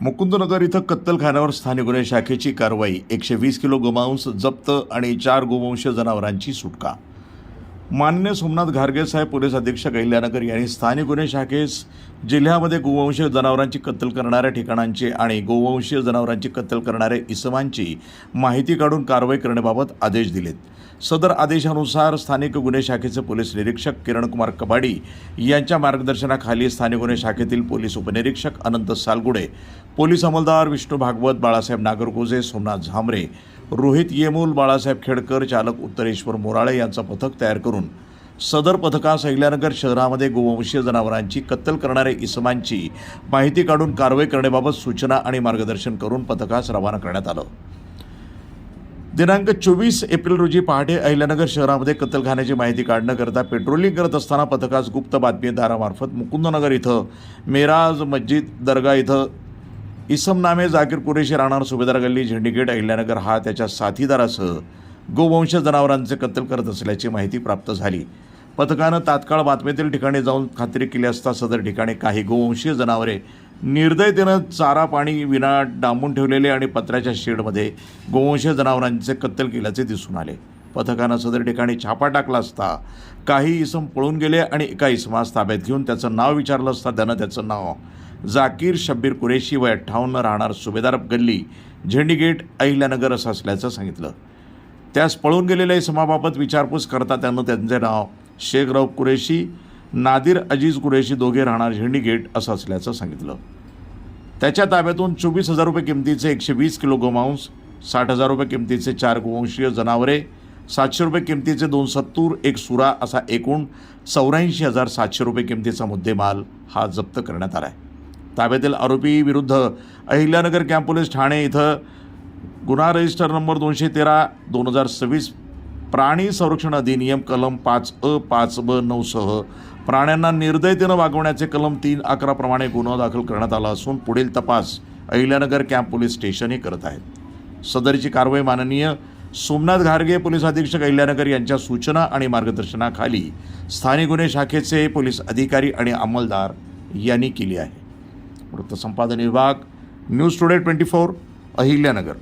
मुकुंदनगर इथं कत्तलखान्यावर स्थानिक गुन्हे शाखेची कारवाई. 120 किलो गोमांस जप्त आणि 4 गोवंश जनावरांची सुटका. माननीय सोमनाथ घारगे साहेब पोलीस अधीक्षक अहिल्यानगर यांनी स्थानिक गुन्हे शाखेस जिल्ह्यामध्ये गोवंशीय जनावरांची कत्तल करणाऱ्या ठिकाणांची आणि गोवंशीय जनावरांची कत्तल करणाऱ्या इसमांची माहिती काढून कारवाई करण्याबाबत आदेश दिलेत. सदर आदेशानुसार स्थानिक गुन्हे शाखेचे पोलीस निरीक्षक किरणकुमार कबाडी यांच्या मार्गदर्शनाखाली स्थानिक गुन्हे शाखेतील पोलीस उपनिरीक्षक अनंत सालगुडे, पोलीस अंमलदार विष्णू भागवत, बाळासाहेब नागरगोजे, सोमनाथ झांबरे, रोहित येमूल, बाळासाहेब खेडकर, चालक उत्तरेश्वर मोराळे यांचं पथक तयार करून सदर पथकास अहिल्यानगर शहरामध्ये गोवंशीय जनावरांची कत्तल करणाऱ्या इसमांची माहिती काढून कारवाई करण्याबाबत सूचना आणि मार्गदर्शन करून पथकास रवाना करण्यात आलं. दिनांक 24 एप्रिल रोजी पहाटे अहिल्यानगर शहरामध्ये कत्तलखान्याची माहिती काढण्याकरता पेट्रोलिंग करत असताना पथकास गुप्त बातमीदारामार्फत मुकुंदनगर इथं मेराज मस्जिद दर्गा इथं इसम नामे जाकीर कुरेशी राहणार सुभेदार गल्ली झेंडीगेट अहिल्यानगर हा त्याच्या साथीदारासह गोवंश जनावरांचे कत्तल करत असल्याची माहिती प्राप्त झाली. पथकानं तात्काळ बातमीतील ठिकाणी जाऊन खात्री केली असता सदर ठिकाणी काही गोवंशीय जनावरे निर्दयतेनं चारा पाणी विना डांबून ठेवलेले आणि पत्र्याच्या शेडमध्ये गोवंशीय जनावरांचे कत्तल केल्याचे दिसून आले. पथकानं सदर ठिकाणी छापा टाकला असता काही इसम पळून गेले आणि एका इसमास ताब्यात घेऊन त्याचं नाव विचारलं असता त्यानं त्याचं नाव जाकीर शब्बीर कुरेशी वय 58 राहणार सुभेदार गल्ली झेंडीगेट अहिल्यानगर असं असल्याचं सांगितलं. त्यास पळून गेलेल्या इसमाबाबत विचारपूस करता त्यानं त्यांचे नाव शेख रऊफ कुरेशी, नादिर अजीज कुरेशी दोघे राहणार झेंडीगेट असं असल्याचं सांगितलं. त्याच्या ताब्यातून 24,000 रुपये किमतीचे 120 किलो गोमांस, 60,000 रुपये किमतीचे 4 गोवंशीय जनावरे, 700 रुपये किमतीचे 2 सत्तूर, 1 सुरा असा एकूण 84,700 रुपये किमतीचा मुद्देमाल हा जप्त करण्यात आला आहे. ताब्यातील आरोपी विरुद्ध अहिल्यानगर कॅम्प पोलीस ठाणे इथं गुन्हा रजिस्टर नंबर 213/2026 प्राणी संरक्षण अधिनियम कलम 5A 5B 9 सह प्राण्यांना निर्दयतेनं वागवण्याचे कलम 311 प्रमाणे गुन्हा दाखल करण्यात आला असून पुढील तपास अहिल्यानगर कॅम्प पोलीस स्टेशन हे करत आहेत. सदरची कारवाई माननीय सोमनाथ घारगे पोलीस अधीक्षक अहिल्यानगर यांच्या सूचना आणि मार्गदर्शनाखाली स्थानिक गुन्हे शाखेचे पोलीस अधिकारी आणि अंमलदार यांनी केली आहे. वृत्तसंपादन विभाग, न्यूज टुडे 24, अहिल्यानगर.